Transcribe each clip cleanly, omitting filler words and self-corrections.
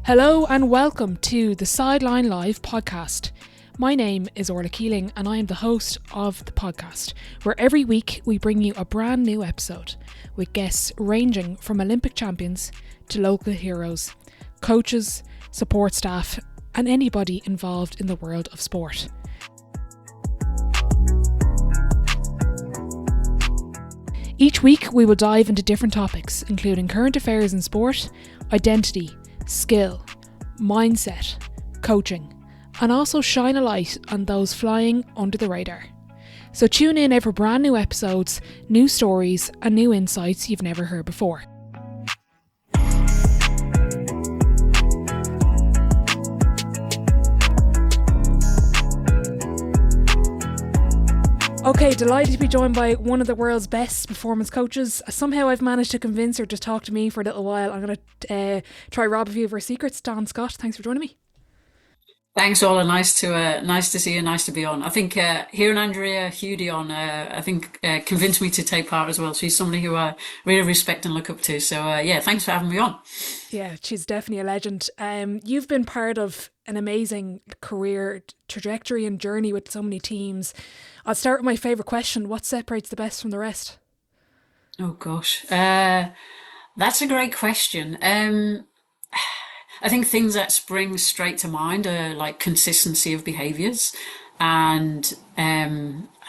Hello and welcome to the Sideline Live podcast. My name is Orla Keeling and I am the host of the podcast, where every week we bring you a brand new episode with guests ranging from Olympic champions to local heroes, coaches, support staff and anybody involved in the world of sport. Each week we will dive into different topics, including current affairs in sport, identity, skill, mindset, coaching, and also shine a light on those flying under the radar. So tune in every brand new episodes, new stories and new insights you've never heard before. Okay, delighted to be joined by one of the world's best performance coaches. Somehow I've managed to convince her to talk to me for a little while. I'm going to try rob a few of her secrets. Dan Scott, thanks for joining me. Thanks, Ola. Nice to see you. Nice to be on. I think hearing Andrea Hudie on, convinced me to take part as well. She's somebody who I really respect and look up to. So thanks for having me on. Yeah, she's definitely a legend. You've been part of an amazing career trajectory and journey with so many teams. I'll start with my favourite question. What separates the best from the rest? Oh gosh, that's a great question. I think things that spring straight to mind are like consistency of behaviours, and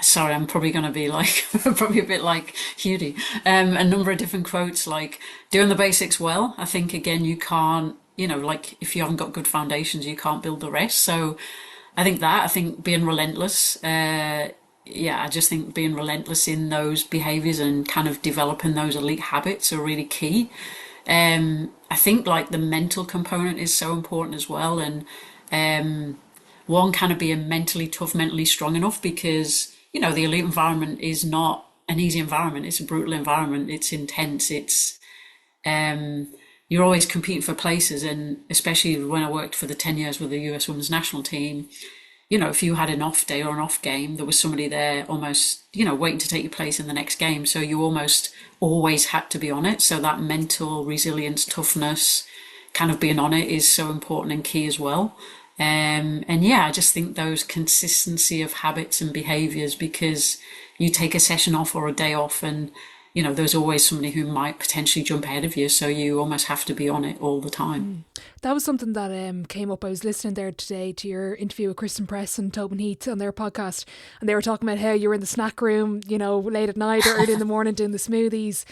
sorry, I'm probably going to be like probably a bit like Hudie. A number of different quotes like doing the basics well. I think again you can't, like if you haven't got good foundations, you can't build the rest. So I think being relentless. I just think being relentless in those behaviours and kind of developing those elite habits are really key. I think like the mental component is so important as well, and one kind of being mentally tough, mentally strong enough, because the elite environment is not an easy environment. It's a brutal environment. It's intense. It's you're always competing for places, and especially when I worked for the 10 years with the US Women's National Team. If you had an off day or an off game, there was somebody there almost, waiting to take your place in the next game. So you almost always had to be on it. So that mental resilience, toughness, kind of being on it is so important and key as well. I just think those consistency of habits and behaviours, because you take a session off or a day off and, there's always somebody who might potentially jump ahead of you. So you almost have to be on it all the time. That was something that came up. I was listening there today to your interview with Kristen Press and Tobin Heath on their podcast, and they were talking about how you were in the snack room, late at night or early in the morning doing the smoothies.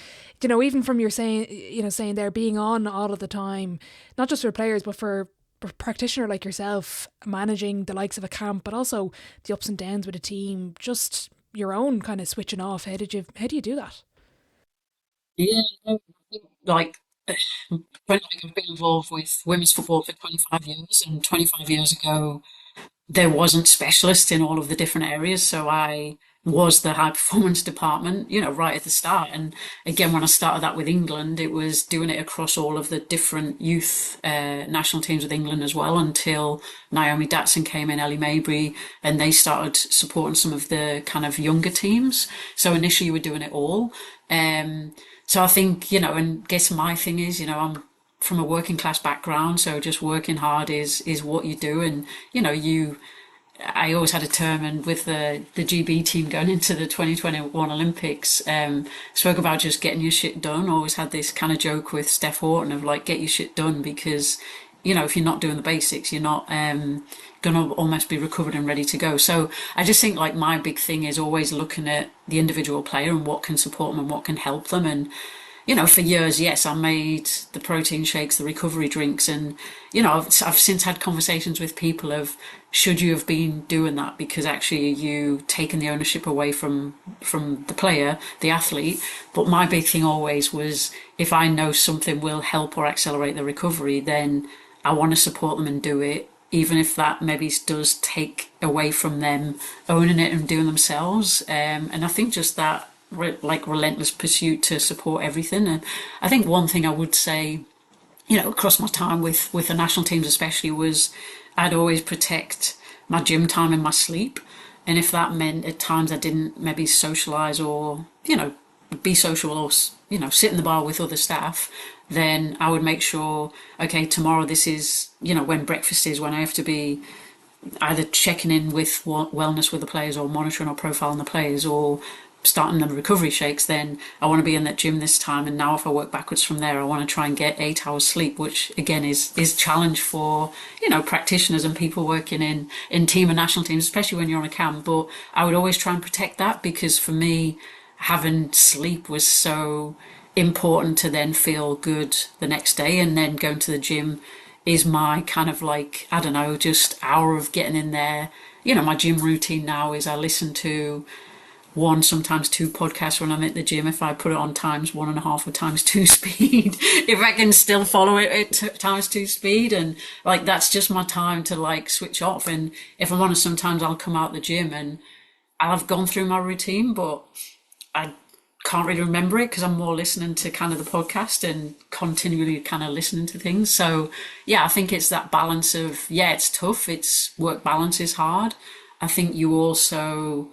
Even from your saying there, being on all of the time, not just for players but for a practitioner like yourself, managing the likes of a camp, but also the ups and downs with a team, just your own kind of switching off. How do you do that? Yeah, no, I think like I've been involved with women's football for 25 years, and 25 years ago there wasn't specialists in all of the different areas, so I was the high performance department, right at the start. And again, when I started that with England, it was doing it across all of the different youth national teams with England as well, until Naomi Datson came in, Ellie Mabry, and they started supporting some of the kind of younger teams. So initially we were doing it all. So I think, and guess my thing is, I'm from a working class background, so just working hard is what you do. And I always had a term, and with the GB team going into the 2021 Olympics, spoke about just getting your shit done. Always had this kind of joke with Steph Horton of like, get your shit done, because if you're not doing the basics, you're not gonna almost be recovered and ready to go. So I just think like my big thing is always looking at the individual player and what can support them and what can help them. And for years, yes, I made the protein shakes, the recovery drinks, and I've since had conversations with people of, should you have been doing that, because actually you taken the ownership away from the player, the athlete. But my big thing always was, if I know something will help or accelerate the recovery, then I want to support them and do it, even if that maybe does take away from them owning it and doing themselves. And I think just that relentless pursuit to support everything. And I think one thing I would say, across my time with the national teams especially, was I'd always protect my gym time and my sleep. And if that meant at times I didn't maybe socialise or, be social or sit in the bar with other staff, then I would make sure, okay, tomorrow this is when breakfast is, when I have to be either checking in with wellness with the players or monitoring or profiling the players or starting the recovery shakes, then I want to be in that gym this time. And now if I work backwards from there, I want to try and get 8 hours sleep, which again is challenge for practitioners and people working in team and national teams, especially when you're on a camp. But I would always try and protect that, because for me, having sleep was so important to then feel good the next day. And then going to the gym is my kind of like, I don't know, just hour of getting in there. My gym routine now is I listen to one, sometimes two podcasts when I'm at the gym. If I put it on times 1.5 or times 2 speed, if I can still follow it at times 2 speed, and like that's just my time to like switch off. And if I'm honest, sometimes I'll come out the gym and I'll have gone through my routine, but I can't really remember it because I'm more listening to kind of the podcast and continually kind of listening to things. So yeah, I think it's that balance of, yeah, it's tough. It's work balance is hard. I think you also,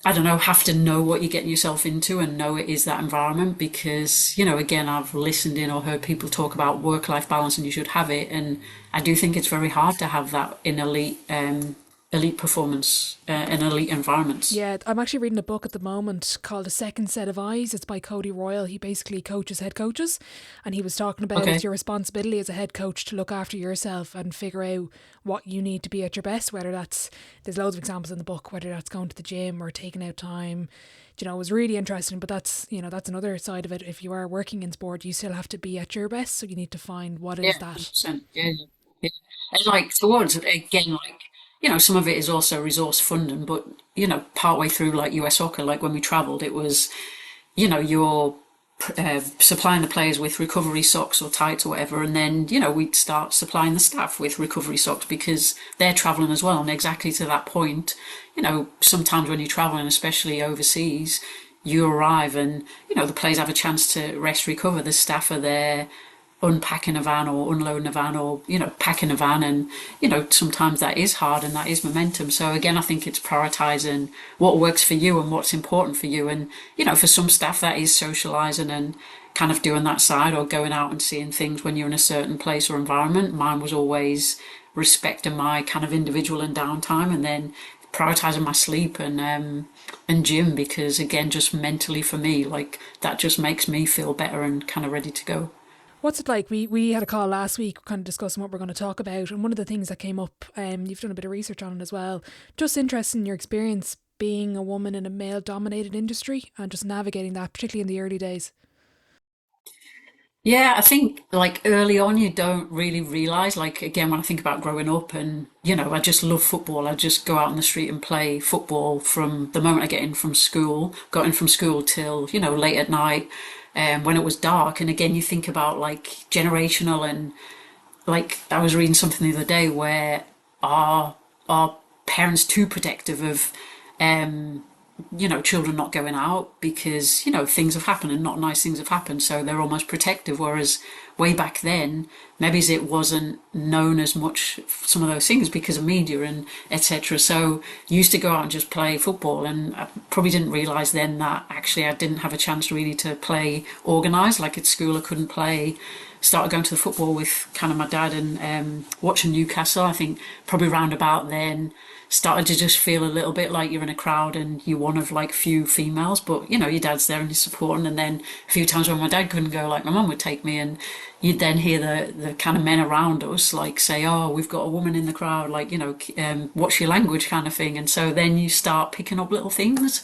I don't know, have to know what you're getting yourself into and know it is that environment, because, again, I've listened in or heard people talk about work-life balance and you should have it. And I do think it's very hard to have that in elite performance in elite environments. Yeah, I'm actually reading a book at the moment called A Second Set of Eyes. It's by Cody Royal. He basically coaches head coaches, and he was talking about Okay. it's your responsibility as a head coach to look after yourself and figure out what you need to be at your best, whether that's, there's loads of examples in the book, whether that's going to the gym or taking out time. It was really interesting, but that's another side of it. If you are working in sport, you still have to be at your best, so you need to find what Yeah, is that. 100%. Yeah, yeah. And like towards again, like some of it is also resource funding, but partway through like US soccer, like when we travelled, it was you're supplying the players with recovery socks or tights or whatever, and then we'd start supplying the staff with recovery socks because they're travelling as well. And exactly to that point, sometimes when you're travelling, especially overseas, you arrive and the players have a chance to rest, recover. The staff are there unpacking a van or unloading a van or packing a van, and sometimes that is hard and that is momentum. So again, I think it's prioritizing what works for you and what's important for you. And for some staff that is socializing and kind of doing that side or going out and seeing things when you're in a certain place or environment. Mine was always respecting my kind of individual and downtime, and then prioritizing my sleep and gym, because again, just mentally for me, like that just makes me feel better and kind of ready to go. What's it like? We had a call last week kind of discussing what we're going to talk about, and one of the things that came up, you've done a bit of research on it as well, just interested in your experience being a woman in a male dominated industry and just navigating that, particularly in the early days. Yeah, I think like early on you don't really realize, like again when I think about growing up and I just love football. I just go out on the street and play football from the moment I get in from school, got in from school till, late at night, when it was dark. And again you think about like generational, and like I was reading something the other day where our parents too protective of children not going out because, things have happened and not nice things have happened. So they're almost protective. Whereas way back then, maybe it wasn't known as much, some of those things because of media and etc. So you used to go out and just play football. And I probably didn't realise then that actually I didn't have a chance really to play organised. Like at school, I couldn't play. Started going to the football with kind of my dad and watching Newcastle. I think probably round about then started to just feel a little bit like you're in a crowd and you're one of like few females, but your dad's there and you're supporting. And then a few times when my dad couldn't go, like my mum would take me, and you'd then hear the kind of men around us like say, oh, we've got a woman in the crowd, like what's your language kind of thing. And so then you start picking up little things.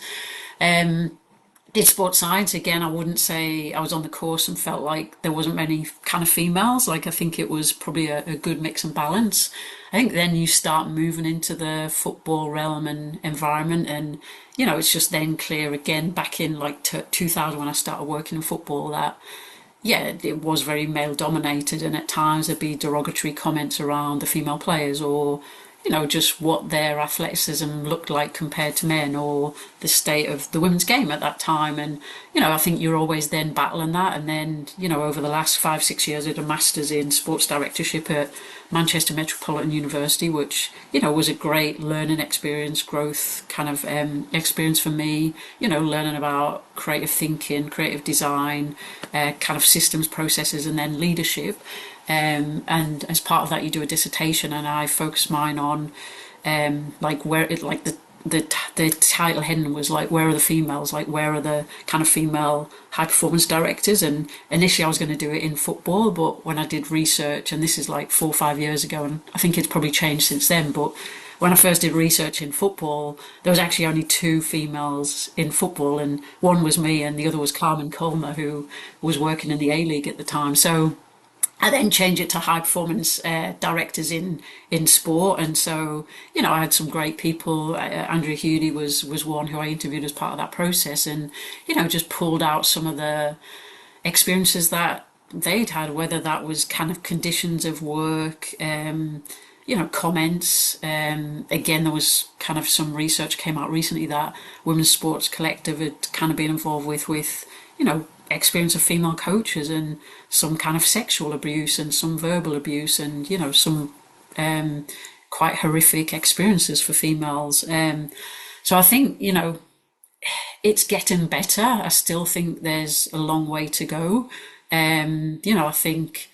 Did sports science again. I wouldn't say I was on the course and felt like there wasn't many kind of females. Like I think it was probably a good mix and balance. I think then you start moving into the football realm and environment, and it's just then clear again back in like 2000 when I started working in football that yeah, it was very male dominated, and at times there'd be derogatory comments around the female players, or just what their athleticism looked like compared to men, or the state of the women's game at that time. And, I think you're always then battling that. And then, over the last 5, 6 years, I did a master's in sports directorship at Manchester Metropolitan University, which, was a great learning experience, growth kind of experience for me, learning about creative thinking, creative design, kind of systems, processes, and then leadership. And as part of that, you do a dissertation, and I focused mine on like where it like the title heading was like, where are the females, like where are the kind of female high performance directors. And initially I was going to do it in football, but when I did research, and this is like 4 or 5 years ago, and I think it's probably changed since then, but when I first did research in football, there was actually only two females in football, and one was me and the other was Carmen Colmer, who was working in the A-League at the time. So I then changed it to high performance directors in sport. And so, I had some great people. Andrea Hudi was one who I interviewed as part of that process, and, just pulled out some of the experiences that they'd had, whether that was kind of conditions of work, comments. Again, there was kind of some research came out recently that Women's Sports Collective had kind of been involved with, experience of female coaches, and some kind of sexual abuse and some verbal abuse, and, some quite horrific experiences for females. So I think, it's getting better. I still think there's a long way to go. I think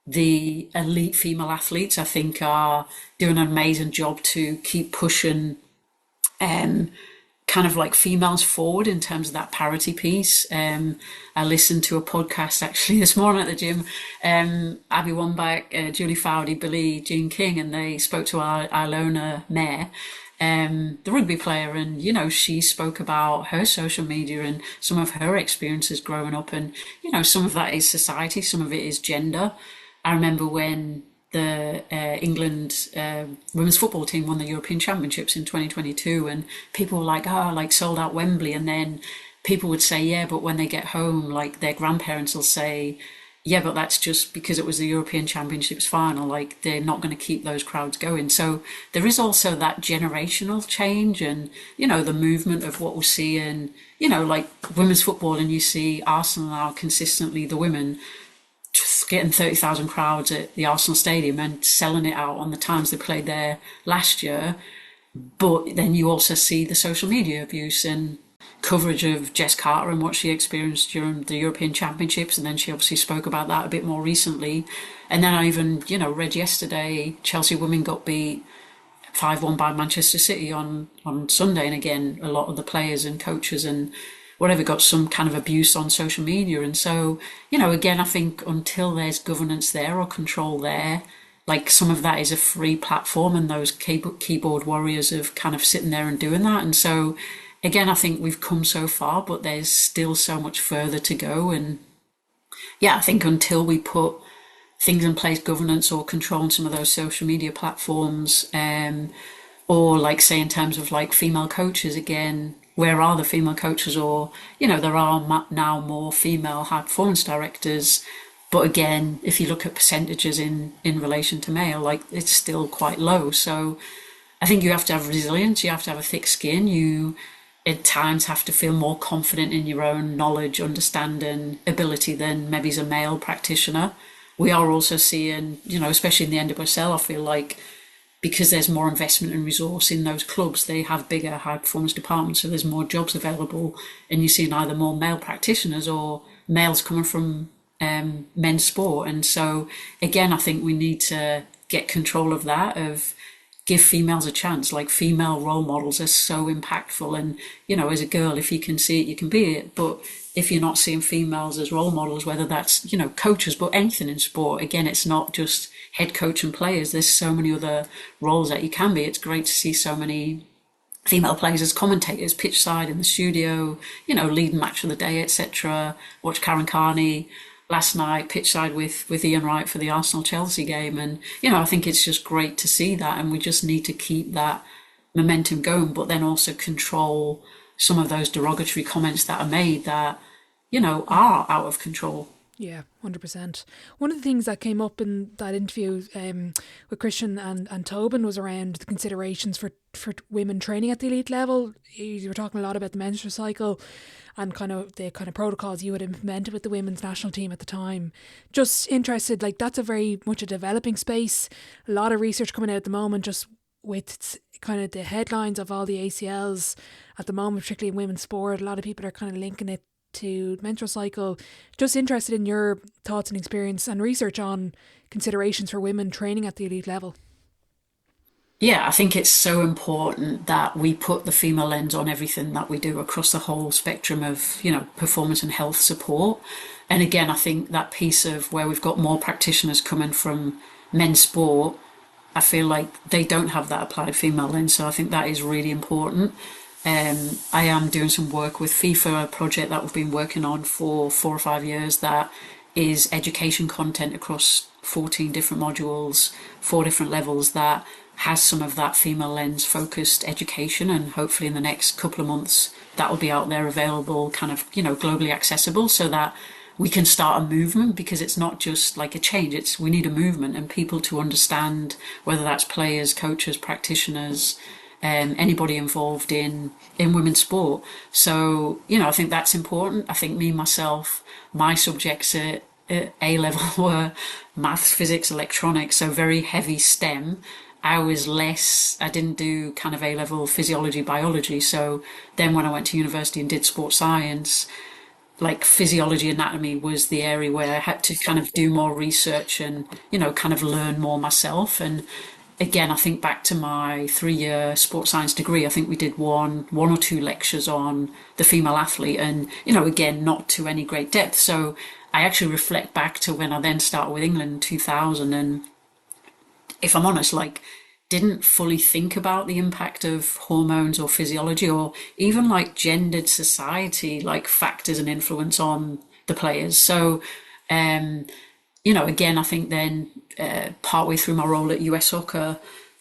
the elite female athletes, I think, are doing an amazing job to keep pushing kind of like females forward in terms of that parity piece. I listened to a podcast actually this morning at the gym. Abby Wambach, Julie Fowdy, Billie Jean King, and they spoke to Ilona Mayer, the rugby player, and she spoke about her social media and some of her experiences growing up, and some of that is society, some of it is gender. I remember when the England women's football team won the European Championships in 2022, and people were like, oh, like sold out Wembley, and then people would say, yeah, but when they get home, like their grandparents will say, yeah, but that's just because it was the European Championships final, like they're not going to keep those crowds going. So there is also that generational change, and the movement of what we're seeing, like women's football, and you see Arsenal now consistently, the women getting 30,000 crowds at the Arsenal Stadium and selling it out on the times they played there last year. But then you also see the social media abuse and coverage of Jess Carter and what she experienced during the European Championships, and then she obviously spoke about that a bit more recently. And then I even, read yesterday, Chelsea women got beat 5-1 by Manchester City on Sunday, and again, a lot of the players and coaches and whatever got some kind of abuse on social media. And so, again, I think until there's governance there or control there, like some of that is a free platform, and those keyboard warriors of kind of sitting there and doing that. And so, again, I think we've come so far, but there's still so much further to go. And yeah, I think until we put things in place, governance or control on some of those social media platforms, or like say in terms of like female coaches, again, where are the female coaches? Or, there are now more female high performance directors. But again, if you look at percentages in relation to male, like it's still quite low. So I think you have to have resilience. You have to have a thick skin. You at times have to feel more confident in your own knowledge, understanding, ability than maybe as a male practitioner. We are also seeing, especially in the NWSL, I feel like because there's more investment and resource in those clubs, they have bigger high performance departments, so there's more jobs available, and you're seeing either more male practitioners or males coming from men's sport. And so again, I think we need to get control of that, of give females a chance. Like female role models are so impactful, and as a girl, if you can see it, you can be it. But if you're not seeing females as role models, whether that's coaches, but anything in sport, again, it's not just head coach and players. There's so many other roles that you can be. It's great to see so many female players as commentators, pitch side, in the studio, leading match of the day, etc. Watch Karen Carney last night pitch side with Ian Wright for the Arsenal Chelsea game, and I think it's just great to see that, and we just need to keep that momentum going, but then also control some of those derogatory comments that are made that are out of control. Yeah, 100%. One of the things that came up in that interview with Christian and Tobin was around the considerations for women training at the elite level. You were talking a lot about the menstrual cycle and kind of the kind of protocols you had implemented with the women's national team at the time. Just interested, like that's a very much a developing space. A lot of research coming out at the moment just with kind of the headlines of all the ACLs at the moment, particularly in women's sport. A lot of people are kind of linking it to menstrual cycle. Just interested in your thoughts and experience and research on considerations for women training at the elite level. Yeah, I think it's so important that we put the female lens on everything that we do across the whole spectrum of, performance and health support. And again, I think that piece of where we've got more practitioners coming from men's sport, I feel like they don't have that applied female lens. So I think that is really important. I am doing some work with FIFA, a project that we've been working on for 4 or 5 years that is education content across 14 different modules, 4 different levels that has some of that female lens focused education. And hopefully in the next couple of months, that will be out there available, kind of, globally accessible so that we can start a movement, because it's not just like a change, we need a movement and people to understand, whether that's players, coaches, practitioners, anybody involved in women's sport. So, I think that's important. I think myself, my subjects at A level were maths, physics, electronics, so very heavy STEM. I didn't do kind of A level physiology, biology. So then when I went to university and did sports science, like physiology, anatomy was the area where I had to kind of do more research and, kind of learn more myself. And again, I think back to my 3-year sports science degree, I think we did one or two lectures on the female athlete and, again, not to any great depth. So I actually reflect back to when I then started with England in 2000. And if I'm honest, like, didn't fully think about the impact of hormones or physiology or even like gendered society, like factors and influence on the players. So, again, I think then partway through my role at US Soccer,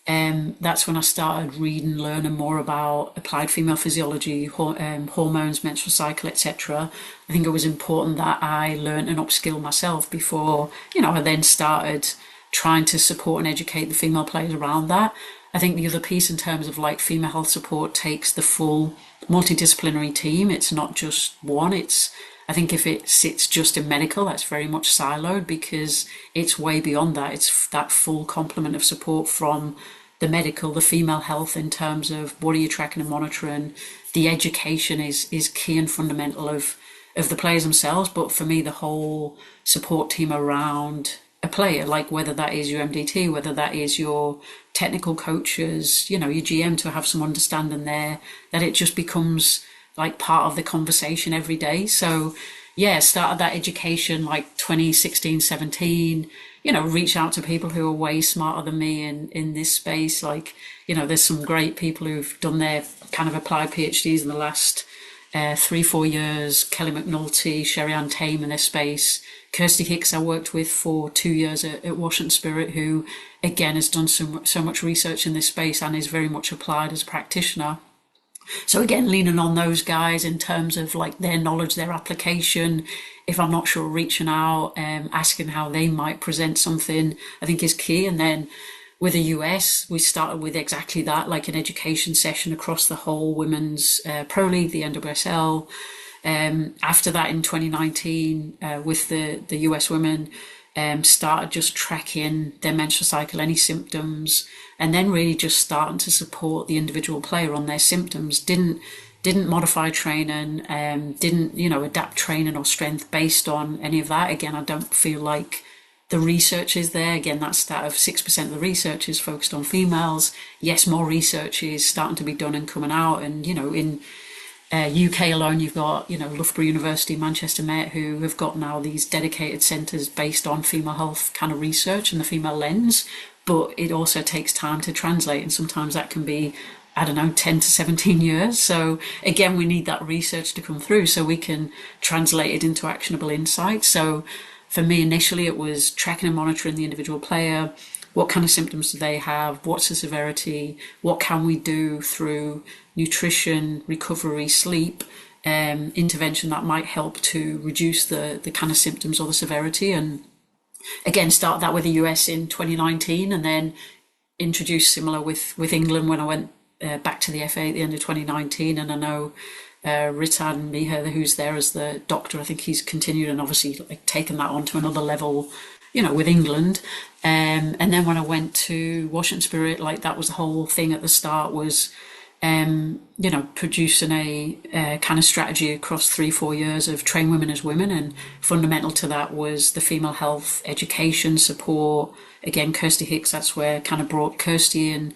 that's when I started reading, learning more about applied female physiology, hormones, menstrual cycle, etc. I think it was important that I learned and upskill myself before, I then started trying to support and educate the female players around that. I think the other piece in terms of like female health support takes the full multidisciplinary team. It's not just one. I think if it sits just in medical, that's very much siloed, because it's way beyond that. It's that full complement of support from the medical, the female health in terms of what are you tracking and monitoring. The education is key and fundamental of the players themselves. But for me, the whole support team around a player, like whether that is your MDT, whether that is your technical coaches, your GM, to have some understanding there, that it just becomes like part of the conversation every day. So yeah, started that education like 2016, 17, reach out to people who are way smarter than me in this space. Like, there's some great people who've done their kind of applied PhDs in the last 3-4 years. Kelly McNulty, Sherry-Ann Tame in this space. Kirsty Hicks I worked with for 2 years at Washington Spirit, who again has done so much research in this space and is very much applied as a practitioner. So again, leaning on those guys in terms of like their knowledge, their application. If I'm not sure, reaching out, asking how they might present something, I think is key. And then with the US, we started with exactly that, like an education session across the whole women's pro league, the NWSL. After that, in 2019, with the US women, started just tracking their menstrual cycle, any symptoms, and then really just starting to support the individual player on their symptoms. Didn't modify training, didn't adapt training or strength based on any of that. Again, I don't feel like the research is there. Again, that stat of 6% of the research is focused on females. Yes, more research is starting to be done and coming out, and in UK alone, you've got, Loughborough University, Manchester Met, who have got now these dedicated centres based on female health kind of research and the female lens. But it also takes time to translate, and sometimes that can be, 10 to 17 years. So again, we need that research to come through so we can translate it into actionable insights. So for me, initially, it was tracking and monitoring the individual player. What kind of symptoms do they have? What's the severity? What can we do through nutrition, recovery, sleep, intervention that might help to reduce the kind of symptoms or the severity. And again, start that with the US in 2019, and then introduced similar with England when I went back to the FA at the end of 2019. And I know Ritan Miha, who's there as the doctor, I think he's continued and obviously like taken that on to another level, with England. And then when I went to Washington Spirit, like that was the whole thing at the start was, producing a kind of strategy across 3-4 years of train women as women. And fundamental to that was the female health education support. Again, Kirsty Hicks, that's where I kind of brought Kirsty in,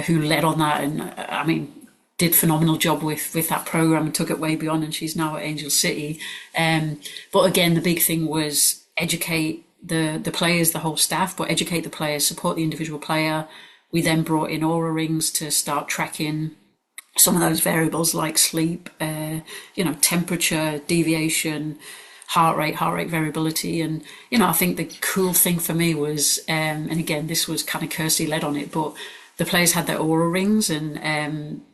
who led on that. And I mean, did phenomenal job with that program and took it way beyond. And she's now at Angel City. But again, the big thing was educate the players, the whole staff, but educate the players, support the individual player. We then brought in Aura Rings to start tracking some of those variables like sleep, temperature, deviation, heart rate variability. And, I think the cool thing for me was, and again, this was kind of Kirsty led on it, but the players had their Aura Rings and,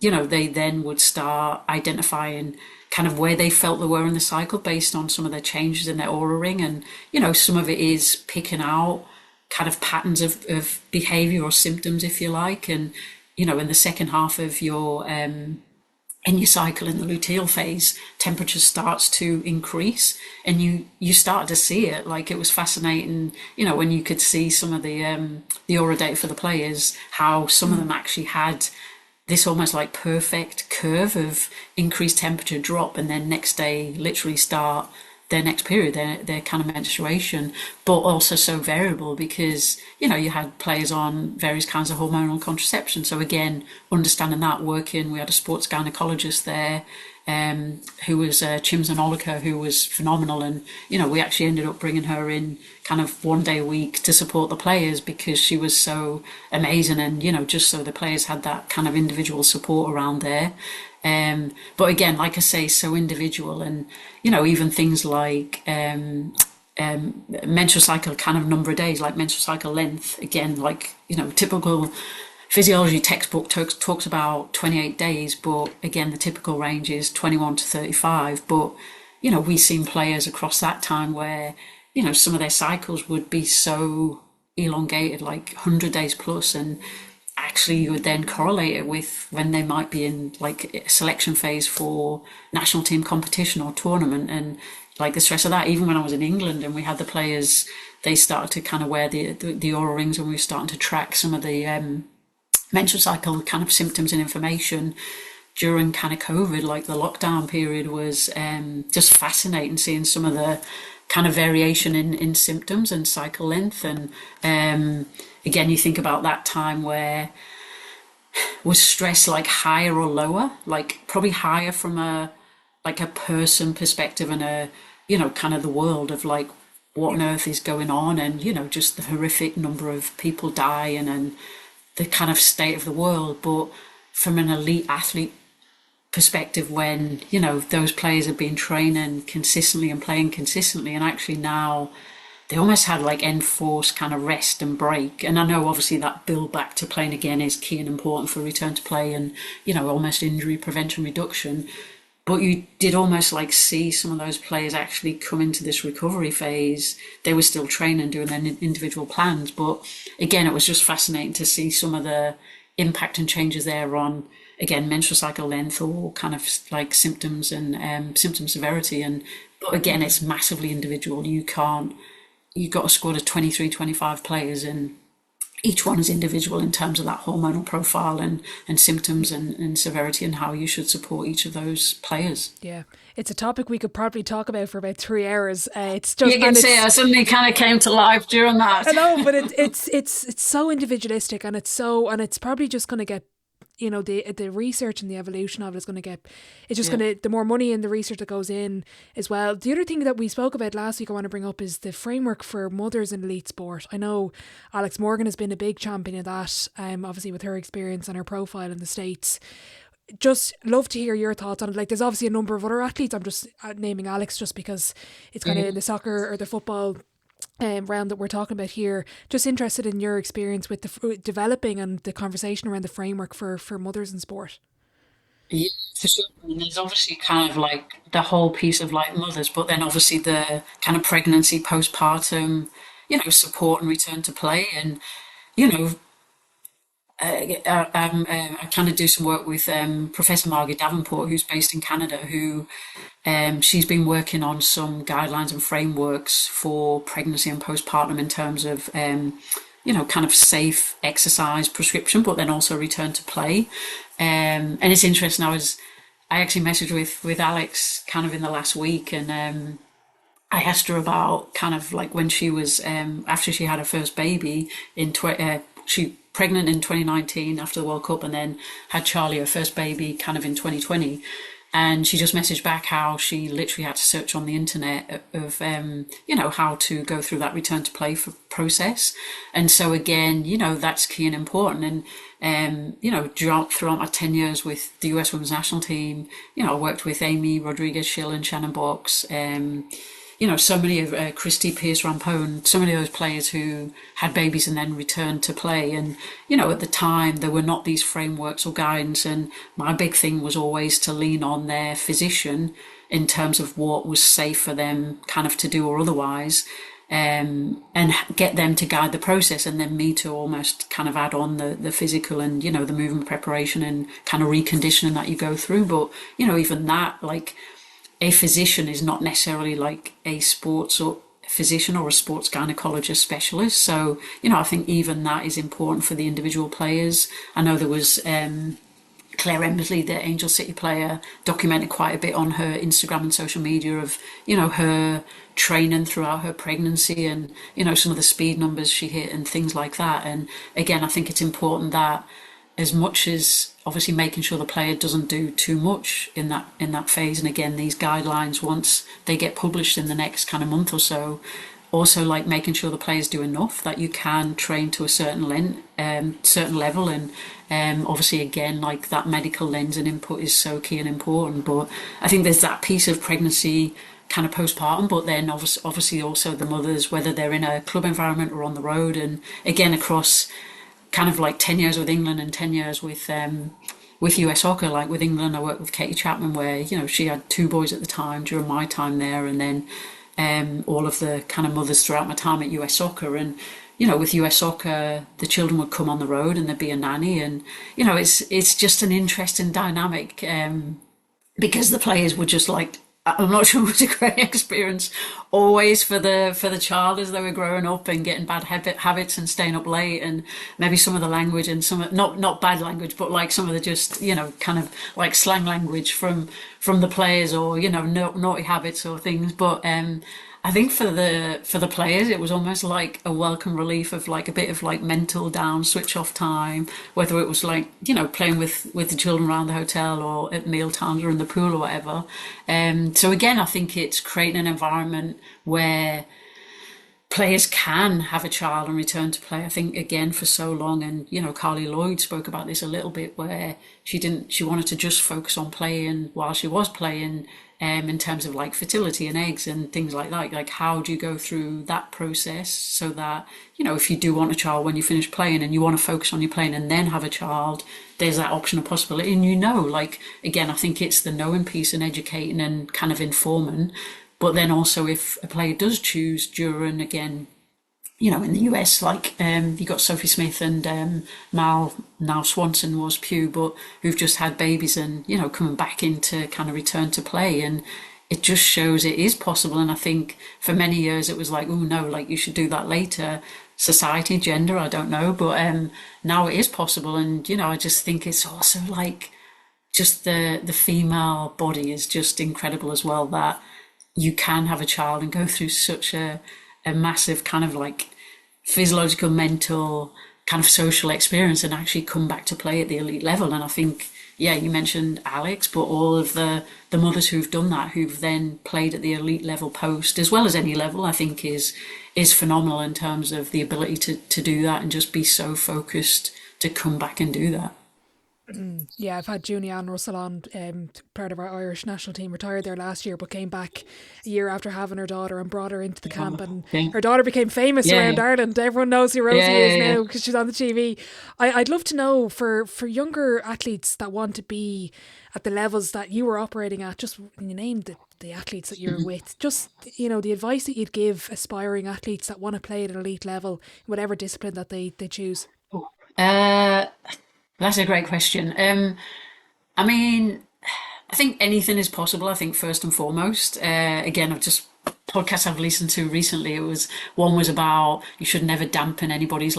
they then would start identifying kind of where they felt they were in the cycle based on some of their changes in their Aura Ring. And, some of it is picking out kind of patterns of behavior or symptoms, if you like. And, in the second half of your cycle in the luteal phase, temperature starts to increase and you start to see it. Like it was fascinating, when you could see some of the aura data for the players, how some of them actually had this almost like perfect curve of increased temperature drop and then next day literally start their next period, their kind of menstruation, but also so variable because, you had players on various kinds of hormonal contraception. So again, understanding that, we had a sports gynecologist there, who was Chimson Oliker, who was phenomenal. And, we actually ended up bringing her in kind of one day a week to support the players because she was so amazing. And, just so the players had that kind of individual support around there. But again, like I say, so individual. And, even things like menstrual cycle kind of number of days, like menstrual cycle length, again, like, typical physiology textbook talks about 28 days, but again, the typical range is 21 to 35. But, we've seen players across that time where, some of their cycles would be so elongated, like 100 days plus, and actually you would then correlate it with when they might be in like a selection phase for national team competition or tournament. And like the stress of that, even when I was in England and we had the players, they started to kind of wear the aura rings and we were starting to track some of the menstrual cycle kind of symptoms and information during kind of COVID. Like the lockdown period was just fascinating, seeing some of the kind of variation in symptoms and cycle length. And again, you think about that time where was stress like higher or lower, like probably higher from a person perspective and a, kind of the world of like what on earth is going on, and, just the horrific number of people dying and the kind of state of the world. But from an elite athlete perspective, when, those players have been training consistently and playing consistently, and actually now they almost had like enforced kind of rest and break. And I know obviously that build back to playing again is key and important for return to play and, almost injury prevention reduction. But you did almost like see some of those players actually come into this recovery phase. They were still training, doing their individual plans. But again, it was just fascinating to see some of the impact and changes there on, again, menstrual cycle length or kind of like symptoms and symptom severity. And but again, it's massively individual. You've got a squad of 23, 25 players, and each one is individual in terms of that hormonal profile and symptoms and severity and how you should support each of those players. Yeah, it's a topic we could probably talk about for about 3 hours. It's just, you can see I suddenly kind of came to life during that. I know, but it's so individualistic, and it's probably just going to get, the research and the evolution of it is going to get, it's just going to, the more money in the research that goes in as well. The other thing that we spoke about last week I want to bring up is the framework for mothers in elite sport. I know Alex Morgan has been a big champion of that, obviously with her experience and her profile in the States. Just love to hear your thoughts on it. Like, there's obviously a number of other athletes. I'm just naming Alex just because it's kind of in the soccer or the football round that we're talking about here. Just interested in your experience with the developing and the conversation around the framework for mothers in sport. Yeah, for sure. And there's obviously kind of like the whole piece of like mothers, but then obviously the kind of pregnancy, postpartum, support and return to play. And, you know, I kind of do some work with Professor Margaret Davenport, who's based in Canada, who she's been working on some guidelines and frameworks for pregnancy and postpartum in terms of, kind of safe exercise prescription, but then also return to play. And it's interesting. I actually messaged with Alex kind of in the last week, and I asked her about kind of like when she was after she had her first baby she pregnant in 2019 after the World Cup, and then had Charlie, her first baby, kind of in 2020. And she just messaged back how she literally had to search on the internet of how to go through that return to play process. And so again, that's key and important. And throughout my 10 years with the US Women's National Team, I worked with Amy Rodriguez Schill and Shannon Box, so many of Christie Rampone, so many of those players who had babies and then returned to play. And, at the time, there were not these frameworks or guidance. And my big thing was always to lean on their physician in terms of what was safe for them kind of to do or otherwise. And get them to guide the process, and then me to almost kind of add on the physical and, the movement preparation and kind of reconditioning that you go through. But, even that, like, a physician is not necessarily like a sports or physician or a sports gynecologist specialist. So, I think even that is important for the individual players. I know there was Claire Emmersley, the Angel City player, documented quite a bit on her Instagram and social media of, her training throughout her pregnancy and, some of the speed numbers she hit and things like that. And again, I think it's important that as much as obviously making sure the player doesn't do too much in that phase, and again these guidelines once they get published in the next kind of month or so, also like making sure the players do enough that you can train to a certain level. And obviously again like that medical lens and input is so key and important. But I think there's that piece of pregnancy kind of postpartum, but then obviously also the mothers, whether they're in a club environment or on the road. And again across kind of like 10 years with England and 10 years with US soccer. Like with England, I worked with Katie Chapman, where she had two boys at the time during my time there, and then all of the kind of mothers throughout my time at US soccer. And with US soccer, the children would come on the road and there'd be a nanny, and it's just an interesting dynamic, because the players were just like, I'm not sure it was a great experience always for the child as they were growing up and getting bad habits and staying up late, and maybe some of the language and some not bad language, but like some of the just kind of like slang language from the players, or naughty habits or things. But I think for the players, it was almost like a welcome relief of like a bit of like mental down, switch off time, whether it was like playing with the children around the hotel or at meal times or in the pool or whatever. So again, I think it's creating an environment where players can have a child and return to play. I think again for so long, and Carly Lloyd spoke about this a little bit, where she wanted to just focus on playing while she was playing, in terms of like fertility and eggs and things like that. Like how do you go through that process so that if you do want a child when you finish playing and you want to focus on your playing and then have a child, there's that option of possibility. And like again, I think it's the knowing piece and educating and kind of informing. But then also if a player does choose during, again, in the US, like you got Sophie Smith and Mal, now Swanson was Pew, but who've just had babies and, coming back into kind of return to play. And it just shows it is possible. And I think for many years it was like, oh no, like you should do that later. Society, gender, I don't know. But now it is possible. And, I just think it's also like just the female body is just incredible as well, that you can have a child and go through such a massive kind of like physiological, mental, kind of social experience and actually come back to play at the elite level. And I think, yeah, you mentioned Alex, but all of the mothers who've done that, who've then played at the elite level post, as well as any level, I think is phenomenal in terms of the ability to do that and just be so focused to come back and do that. Yeah, I've had Julianne Russell on, part of our Irish national team, retired there last year, but came back a year after having her daughter and brought her into the camp. Oh, And yeah, her daughter became famous yeah, around yeah, Ireland. Everyone knows who yeah, Rosie is yeah, yeah. now because she's on the TV. I'd love to know for younger athletes that want to be at the levels that you were operating at, just when you name the athletes that you're with, just, the advice that you'd give aspiring athletes that want to play at an elite level, whatever discipline that they choose. Oh, uh, that's a great question. I mean, I think anything is possible. I think first and foremost. Again, I've just podcasts I've listened to recently. It was one was about you should never dampen anybody's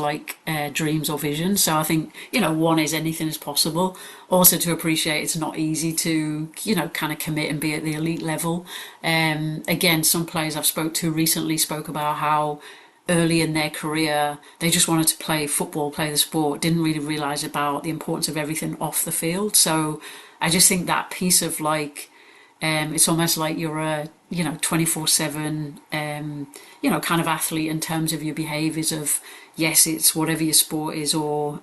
dreams or vision. So I think one is anything is possible. Also to appreciate it's not easy to kind of commit and be at the elite level. Again, some players I've spoke to recently spoke about how early in their career they just wanted to play football, play the sport, didn't really realize about the importance of everything off the field. So I just think that piece of it's almost like you're a 24/7 kind of athlete in terms of your behaviours of yes, it's whatever your sport is or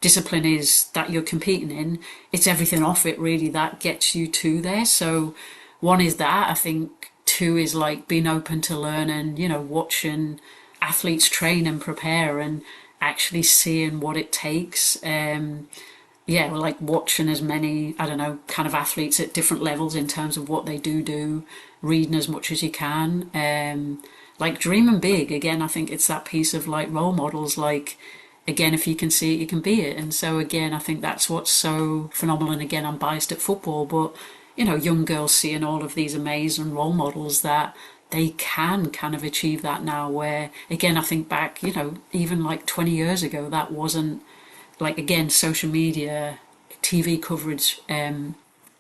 discipline is that you're competing in. It's everything off it really that gets you to there. So one is that I think two is like being open to learn and watching athletes train and prepare and actually seeing what it takes. Yeah, well, like watching as many, I don't know, kind of athletes at different levels in terms of what they do, reading as much as you can. Like dreaming big. Again, I think it's that piece of like role models, like, again, if you can see it, you can be it. And so, again, I think that's what's so phenomenal. And again, I'm biased at football, but, young girls seeing all of these amazing role models that they can kind of achieve that now, where, again, I think back, even like 20 years ago, that wasn't like again social media, TV coverage,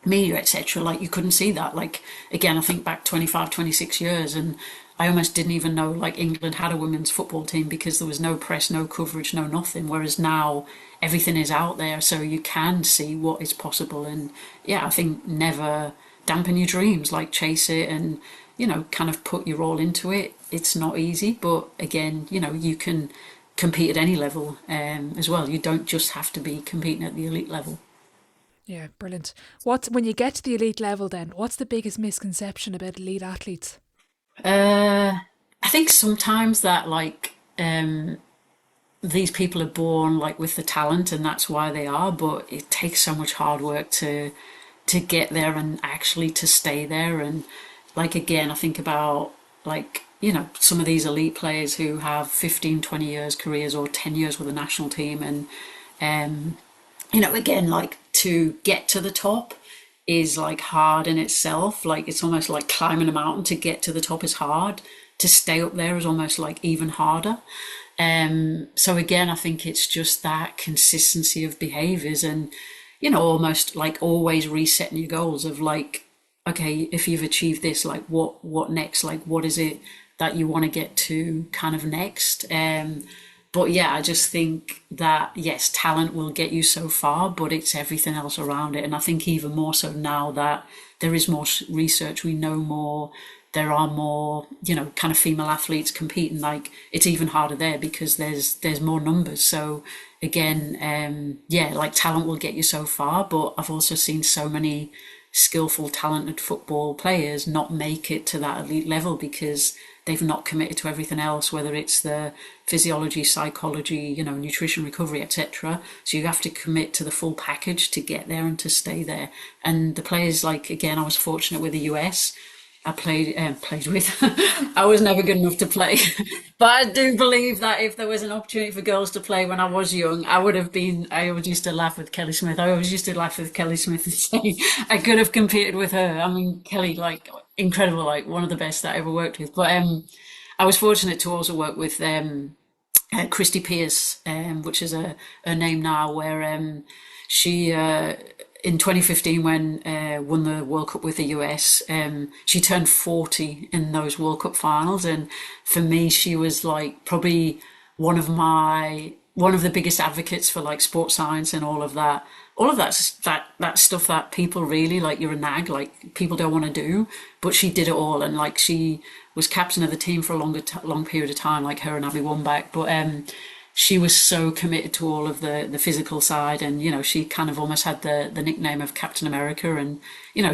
media, etc. Like you couldn't see that. Like again, I think back 25, 26 years, and I almost didn't even know like England had a women's football team because there was no press, no coverage, no nothing. Whereas now everything is out there, so you can see what is possible. And yeah, I think never dampen your dreams. Like chase it and kind of put your all into it. It's not easy, but again, you can compete at any level as well. You don't just have to be competing at the elite level. Yeah, brilliant. What when you get to the elite level then, what's the biggest misconception about elite athletes? Uh, I think sometimes that these people are born like with the talent and that's why they are, but it takes so much hard work to get there and actually to stay there. And like again, I think about like some of these elite players who have 15, 20 years careers or 10 years with the national team and again, like to get to the top is like hard in itself. Like it's almost like climbing a mountain. To get to the top is hard. To stay up there is almost like even harder. So again, I think it's just that consistency of behaviors and, almost like always resetting your goals of like, okay, if you've achieved this, like what next? Like what is it that you want to get to kind of next? But yeah, I just think that yes, talent will get you so far, but it's everything else around it. And I think even more so now that there is more research, we know more, there are more, kind of female athletes competing. Like it's even harder there because there's more numbers. So again, yeah, like talent will get you so far, but I've also seen so many skillful, talented football players not make it to that elite level because they've not committed to everything else, whether it's the physiology, psychology, nutrition, recovery, etc. So you have to commit to the full package to get there and to stay there. And the players, like again, I was fortunate with the US. I played with. I was never good enough to play, but I do believe that if there was an opportunity for girls to play when I was young, I would have been. I always used to laugh with Kelly Smith. I always used to laugh with Kelly Smith and say I could have competed with her. I mean, Kelly, like incredible, like one of the best that I ever worked with. But I was fortunate to also work with Christie Pierce, which is a name now, where she in 2015 when won the World Cup with the US, she turned 40 in those World Cup finals, and for me, she was like probably one of the biggest advocates for like sports science and all of that stuff that people really like. You're a nag, like people don't want to do, but she did it all, and like she was captain of the team for a long period of time, like her and Abby Wambach. But she was so committed to all of the physical side, and she kind of almost had the nickname of Captain America. And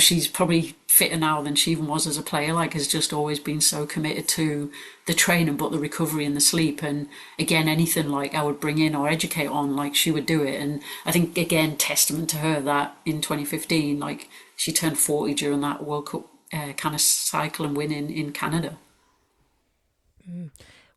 she's probably fitter now than she even was as a player. Like, has just always been so committed to the training, but the recovery and the sleep. And again, anything like I would bring in or educate on, like, she would do it. And I think, again, testament to her that in 2015, like, she turned 40 during that World Cup kind of cycle and win in Canada.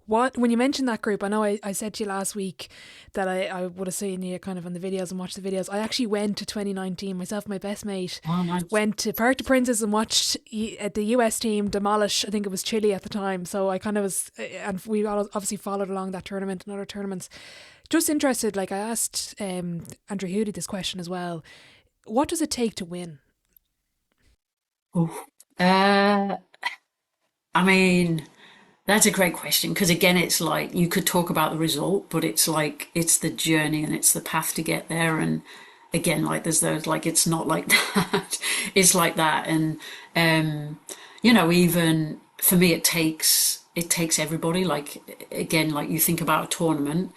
What, when you mentioned that group, I know I said to you last week that I would have seen you kind of on the videos and watched the videos. I actually went to 2019 myself. My best mate Oh, nice. went to Park the Princes and watched the US team demolish, I think it was Chile at the time. So I kind of was, and we all obviously followed along that tournament and other tournaments. Just interested, like I asked Andrew Hoody this question as well. What does it take to win? Oh. Uh, I mean, that's a great question, because again, it's like you could talk about the result, but it's like it's the journey and it's the path to get there. And again, like there's those, like, it's not like that. It's like that. And even for me, it takes everybody. Like, again, like you think about a tournament,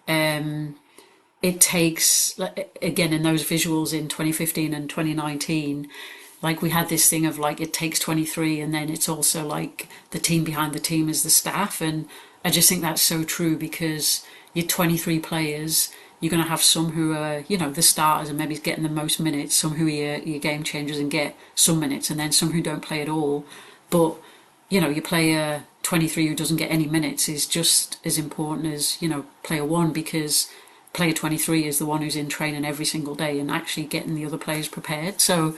it takes, like, again, in those visuals in 2015 and 2019, like we had this thing of like it takes 23, and then it's also like the team behind the team is the staff. And I just think that's so true, because you're 23 players, you're going to have some who are, the starters and maybe getting the most minutes, some who are your game changers and get some minutes, and then some who don't play at all. But your player 23 who doesn't get any minutes is just as important as player one, because player 23 is the one who's in training every single day and actually getting the other players prepared. So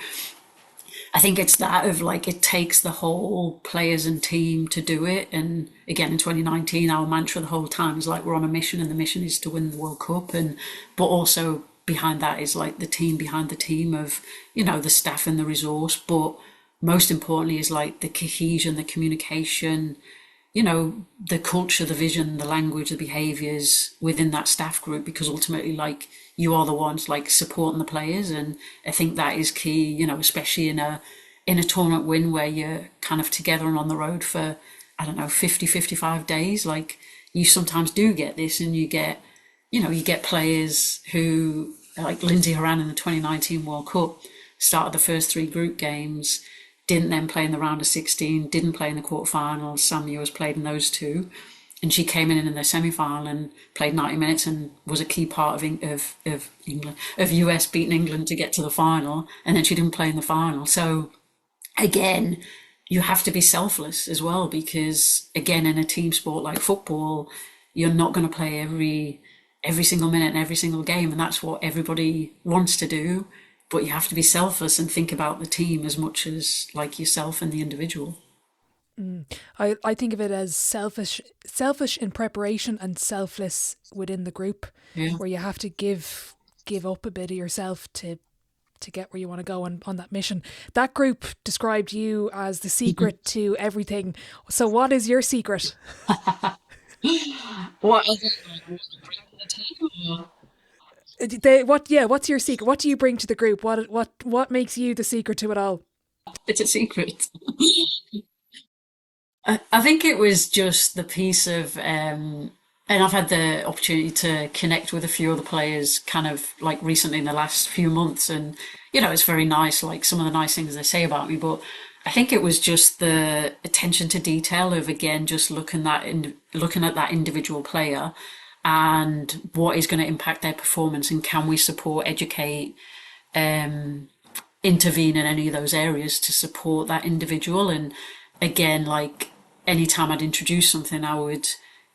I think it's that of like it takes the whole players and team to do it. And again, in 2019, our mantra the whole time is like we're on a mission, and the mission is to win the World Cup. And but also behind that is like the team behind the team of the staff and the resource. But most importantly is like the cohesion, the communication, the culture, the vision, the language, the behaviours within that staff group, because ultimately, like, you are the ones like supporting the players. And I think that is key, especially in a tournament win where you're kind of together and on the road for, I don't know, 50, 55 days. Like, you sometimes do get this, and you get players who, like Lindsay Horan in the 2019 World Cup, started the first three group games, didn't then play in the round of 16, didn't play in the quarterfinals. Sam Ewers played in those two. And she came in the semi-final and played 90 minutes and was a key part of England, of US beating England to get to the final. And then she didn't play in the final. So again, you have to be selfless as well, because again, in a team sport like football, you're not going to play every single minute and every single game, and that's what everybody wants to do. But you have to be selfless and think about the team as much as like yourself and the individual. I think of it as selfish in preparation and selfless within the group, Yeah. where you have to give up a bit of yourself to get where you want to go on that mission. That group described you as the secret to everything. So what is your secret? What is it like? What I bring to the table? What's your secret? What do you bring to the group? What makes you the secret to it all? It's a secret. I think it was just the piece of, and I've had the opportunity to connect with a few other players kind of like recently in the last few months. And, it's very nice, like some of the nice things they say about me. But I think it was just the attention to detail of, again, just looking at that individual player and what is going to impact their performance, and can we support, educate, intervene in any of those areas to support that individual. And again, like anytime I'd introduce something, I would,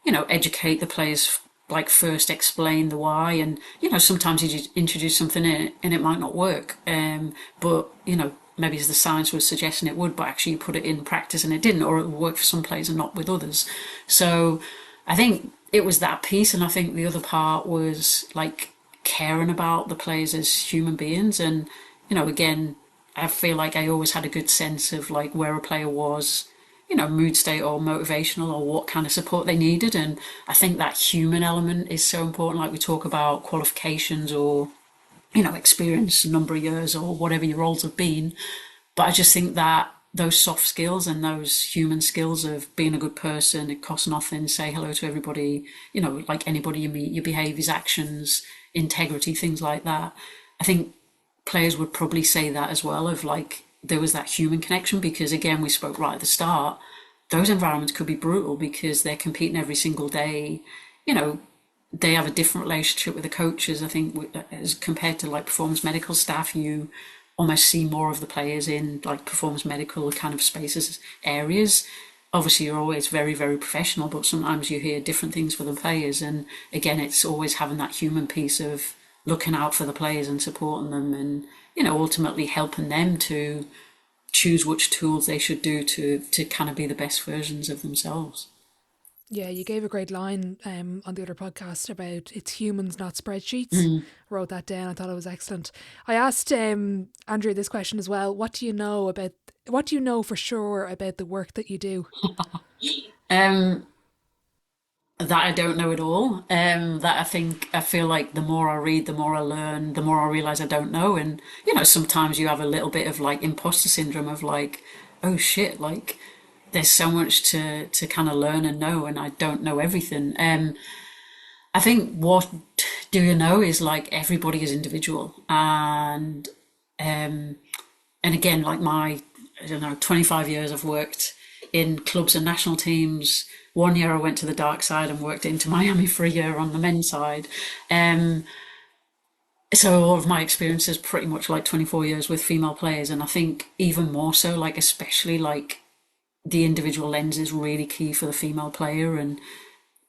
educate the players, like first explain the why. And, sometimes you just introduce something in it and it might not work. But, maybe as the science was suggesting it would, but actually you put it in practice and it didn't, or it would work for some players and not with others. So I think it was that piece. And I think the other part was like caring about the players as human beings. And, again, I feel like I always had a good sense of like where a player was, mood state or motivational, or what kind of support they needed. And I think that human element is so important. Like we talk about qualifications or, experience, a number of years or whatever your roles have been. But I just think that those soft skills and those human skills of being a good person. It costs nothing. Say hello to everybody. Like anybody you meet, your behaviours, actions, integrity, things like that. I think players would probably say that as well. Of like there was that human connection, because again we spoke right at the start. Those environments could be brutal because they're competing every single day. You know, they have a different relationship with the coaches. I think as compared to like performance medical staff, you almost see more of the players in like performance medical kind of spaces, areas. Obviously you're always very, very professional, but sometimes you hear different things for the players, and again it's always having that human piece of looking out for the players and supporting them, and ultimately helping them to choose which tools they should do to kind of be the best versions of themselves. Yeah, you gave a great line on the other podcast about it's humans, not spreadsheets. Mm. Wrote that down. I thought it was excellent. I asked Andrew this question as well. What do you know for sure about the work that you do? Um, that I don't know at all. That I feel like the more I read, the more I learn, the more I realize I don't know. And sometimes you have a little bit of like imposter syndrome of like, oh shit, like there's so much to kind of learn and know, and I don't know everything. I think what do you know is like everybody is individual, um, and again, like my, I don't know, 25 years I've worked in clubs and national teams. 1 year I went to the dark side and worked into Miami for a year on the men's side. Um, so all of my experience is pretty much like 24 years with female players, and I think even more so, like especially like the individual lens is really key for the female player, and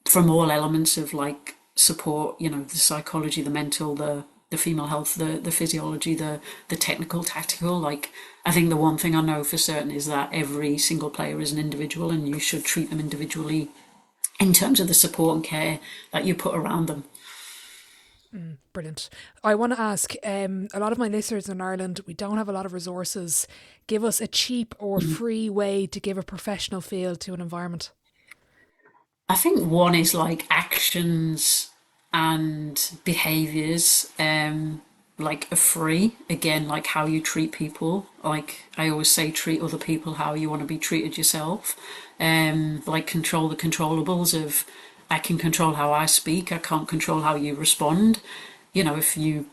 from all elements of like support, the psychology, the mental, the female health, the physiology, the technical, tactical. Like I think the one thing I know for certain is that every single player is an individual, and you should treat them individually in terms of the support and care that you put around them. Brilliant. I want to ask a lot of my listeners in Ireland, we don't have a lot of resources. Give us a cheap or free way to give a professional feel to an environment. I think one is like actions and behaviors, like are free. Again, like how you treat people. Like I always say, treat other people how you want to be treated yourself. Like control the controllables of I can control how I speak, I can't control how you respond. If you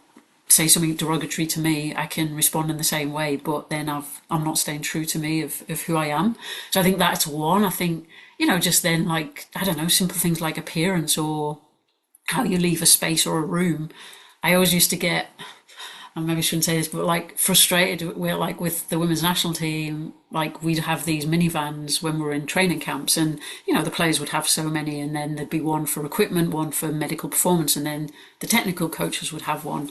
say something derogatory to me, I can respond in the same way, but then I'm not staying true to me of who I am. So I think that's one. I think, just then like, I don't know, simple things like appearance or how you leave a space or a room. I always used to get, I maybe shouldn't say this, but like frustrated with like with the women's national team, like we'd have these minivans when we were in training camps, and the players would have so many, and then there'd be one for equipment, one for medical performance, and then the technical coaches would have one.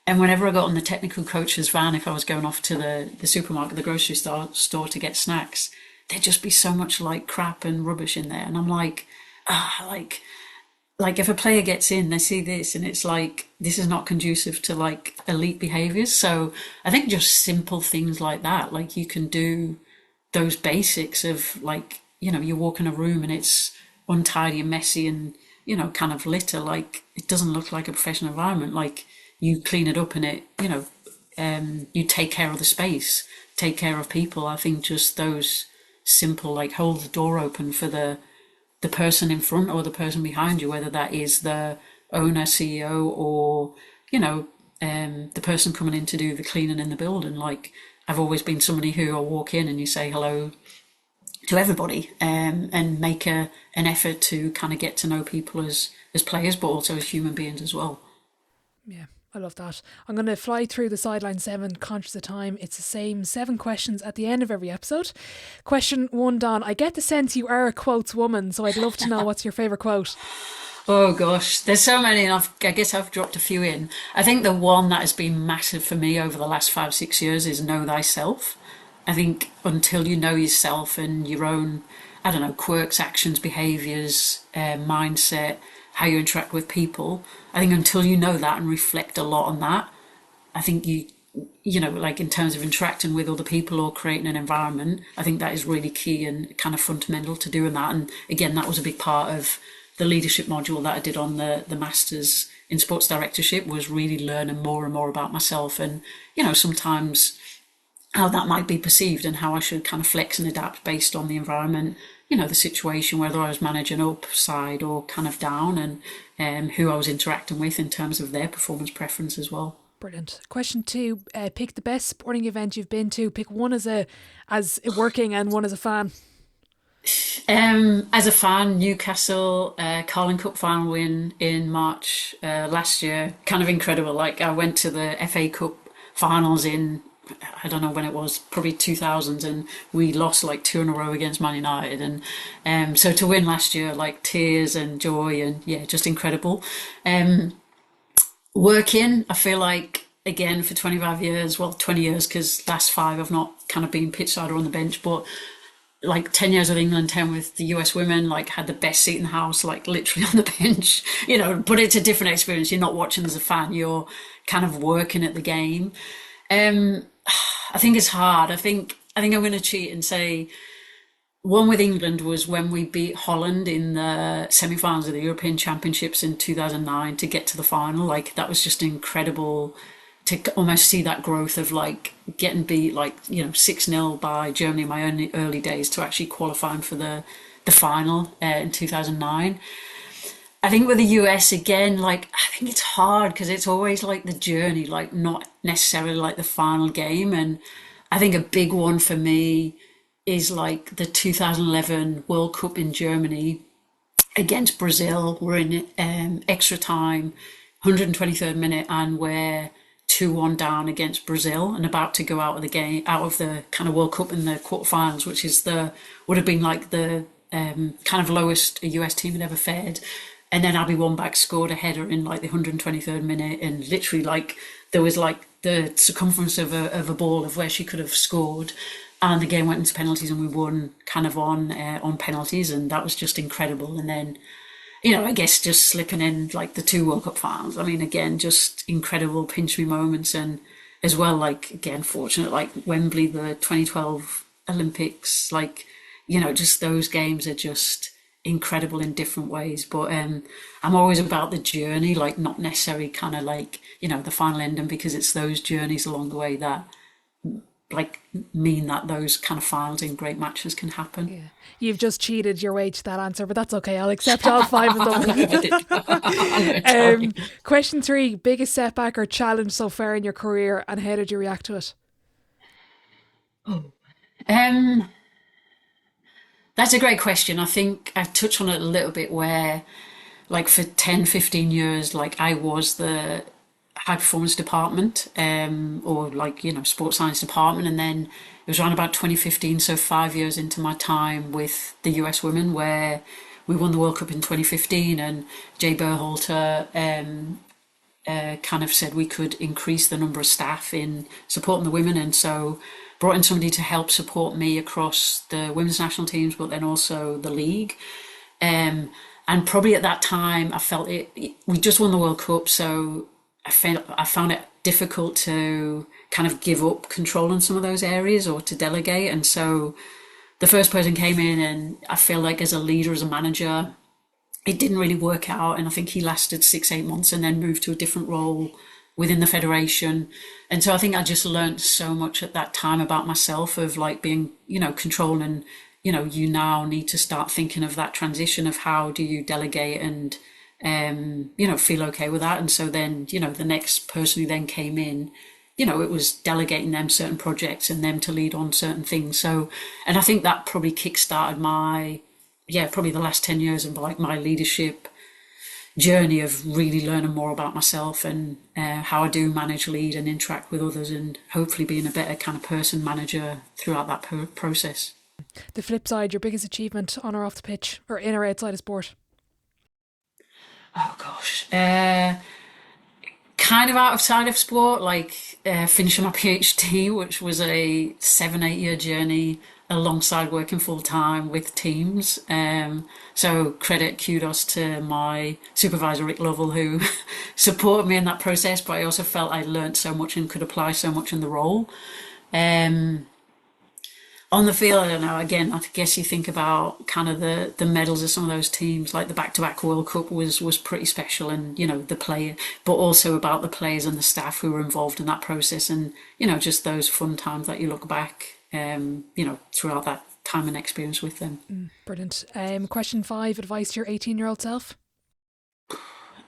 And whenever I got on the technical coach's van, if I was going off to the supermarket, the grocery store to get snacks, there'd just be so much like crap and rubbish in there. And I'm like, like if a player gets in, they see this and it's like, this is not conducive to like elite behaviors. So I think just simple things like that, like you can do those basics of like, you walk in a room and it's untidy and messy and, kind of litter, like it doesn't look like a professional environment. Like you clean it up and it, you take care of the space, take care of people. I think just those simple, like hold the door open for the person in front or the person behind you, whether that is the owner, CEO, or the person coming in to do the cleaning in the building. Like I've always been somebody who will walk in and you say hello to everybody, and make an effort to kind of get to know people as players, but also as human beings as well. Yeah, I love that. I'm going to fly through the sideline seven, conscious of time. It's the same 7 questions at the end of every episode. Question 1, Don. I get the sense you are a quotes woman, so I'd love to know what's your favourite quote. Oh gosh, there's so many, and I guess I've dropped a few in. I think the one that has been massive for me over the last 5, 6 years is know thyself. I think until you know yourself and your own, I don't know, quirks, actions, behaviours, mindset, how you interact with people, I think until you know that and reflect a lot on that, I think like in terms of interacting with other people or creating an environment, I think that is really key and kind of fundamental to doing that. And again, that was a big part of the leadership module that I did on the Masters in Sports Directorship, was really learning more and more about myself. And, sometimes how that might be perceived and how I should kind of flex and adapt based on the environment, the situation, whether I was managing up, side, or kind of down, and who I was interacting with in terms of their performance preference as well. Brilliant. Question two: pick the best sporting event you've been to. Pick one as working and one as a fan. As a fan, Newcastle Carling Cup final win in March last year, kind of incredible. Like I went to the FA Cup finals in, I don't know when it was, probably 2000s, and we lost like two in a row against Man United, and so to win last year, like tears and joy, and yeah, just incredible. Um, Working, I feel like again for 25 years, well 20 years because last five I've not kind of been pitch side or on the bench, but like 10 years with England, 10 with the US women, like had the best seat in the house, like literally on the bench, but it's a different experience. You're not watching as a fan, you're kind of working at the game. Um, I think it's hard. I think I'm going to cheat and say one with England was when we beat Holland in the semi-finals of the European Championships in 2009 to get to the final. Like that was just incredible to almost see that growth of like getting beat like 6-0 by Germany in my early days to actually qualifying for the final in 2009. I think with the US again, like I think it's hard because it's always like the journey, like not necessarily like the final game. And I think a big one for me is like the 2011 World Cup in Germany against Brazil. We're in extra time, 123rd minute, and we're 2-1 down against Brazil and about to go out of the game, out of the kind of World Cup in the quarterfinals, which is would have been like the kind of lowest a US team had ever fared. And then Abby Wambach scored a header in like the 123rd minute, and literally like there was like the circumference of a ball of where she could have scored. And the game went into penalties, and we won kind of on penalties, and that was just incredible. And then I guess just slipping in like the two World Cup finals. I mean, again, just incredible pinch me moments, and as well, like again, fortunate like Wembley, the 2012 Olympics, like just those games are just incredible in different ways. But I'm always about the journey, like not necessarily kind of like the final ending, because it's those journeys along the way that like mean that those kind of finals in great matches can happen. Yeah. You've just cheated your way to that answer, but that's okay. I'll accept all five of them. Question three: biggest setback or challenge so far in your career, and how did you react to it? Um, that's a great question. I think I've touched on it a little bit where like for 10, 15 years, like I was the high performance department, or like, sports science department. And then it was around about 2015, so 5 years into my time with the US women, where we won the World Cup in 2015, and Jay Berhalter kind of said we could increase the number of staff in supporting the women. And so brought in somebody to help support me across the women's national teams, but then also the league. And probably at that time, I felt we just won the World Cup, so I found it difficult to kind of give up control in some of those areas or to delegate. And so the first person came in, and I feel like as a leader, as a manager, it didn't really work out. And I think he lasted 6, 8 months and then moved to a different role within the federation. And so I think I just learned so much at that time about myself of like being, control, and, you now need to start thinking of that transition of how do you delegate and, feel okay with that. And so then, the next person who then came in, it was delegating them certain projects and them to lead on certain things. So, and I think that probably kick-started probably the last 10 years of like my leadership journey of really learning more about myself and how I do manage, lead, and interact with others, and hopefully being a better kind of person manager throughout that process. The flip side: your biggest achievement on or off the pitch, or in or outside of sport? Oh gosh, kind of outside of sport, like finishing my PhD, which was a 7, 8 year journey alongside working full time with teams. So kudos to my supervisor Rick Lovell, who supported me in that process. But I also felt I learned so much and could apply so much in the role. Um, On the field, I don't know. Again, I guess you think about kind of the medals of some of those teams, like the back-to-back World Cup was pretty special, and the player, but also about the players and the staff who were involved in that process, and just those fun times that you look back, throughout that time and experience with them. Brilliant. Question 5, advice to your 18-year-old self?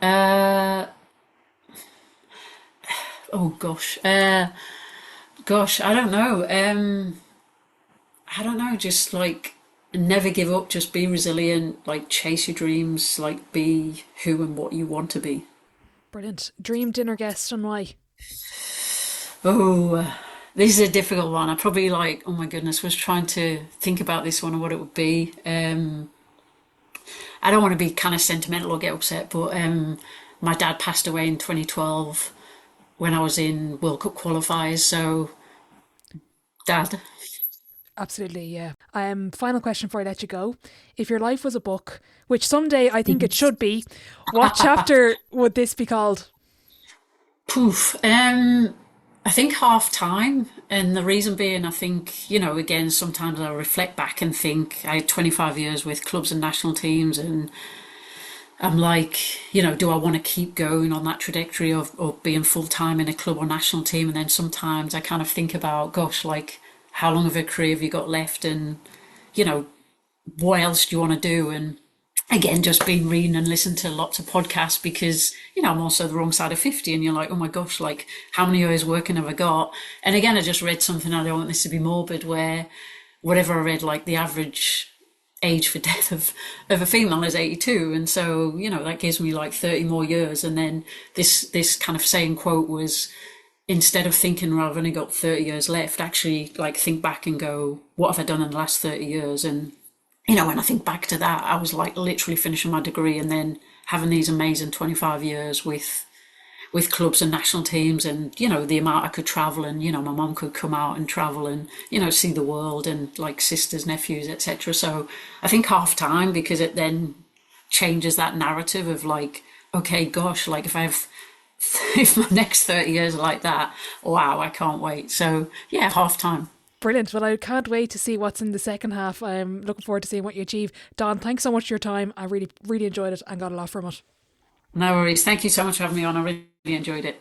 Uh, oh gosh, I don't know. I don't know. Just like never give up. Just be resilient. Like chase your dreams. Like be who and what you want to be. Brilliant. Dream dinner guest and why? Oh, this is a difficult one. I probably oh my goodness, was trying to think about this one and what it would be. I don't want to be kind of sentimental or get upset, but my dad passed away in 2012 when I was in World Cup qualifiers. So, dad. Absolutely, yeah. Final question before I let you go. If your life was a book, which someday I think it should be, what chapter would this be called? Poof. I think half time, and the reason being, I think again, sometimes I reflect back and think I had 25 years with clubs and national teams, and I'm like, do I want to keep going on that trajectory of being full time in a club or national team? And then sometimes I kind of think about, gosh, like how long of a career have you got left, and you know what else do you want to do? And again, just been reading and listening to lots of podcasts because, I'm also the wrong side of 50 and you're like, oh my gosh, like how many years working have I got? And again, I just read something, I don't want this to be morbid, where whatever I read, like the average age for death of a female is 82. And so, that gives me like 30 more years. And then this kind of saying quote was, instead of thinking, well, I've only got 30 years left, actually like think back and go, what have I done in the last 30 years? And when I think back to that, I was like literally finishing my degree and then having these amazing 25 years with clubs and national teams, and the amount I could travel, and my mum could come out and travel and see the world, and like sisters, nephews, etc. So I think half time, because it then changes that narrative of like, okay, gosh, like if I have if my next 30 years are like that, wow, I can't wait. So yeah, half time. Brilliant. Well, I can't wait to see what's in the second half. I'm looking forward to seeing what you achieve. Don, thanks so much for your time. I really, really enjoyed it and got a lot from it. No worries. Thank you so much for having me on. I really enjoyed it.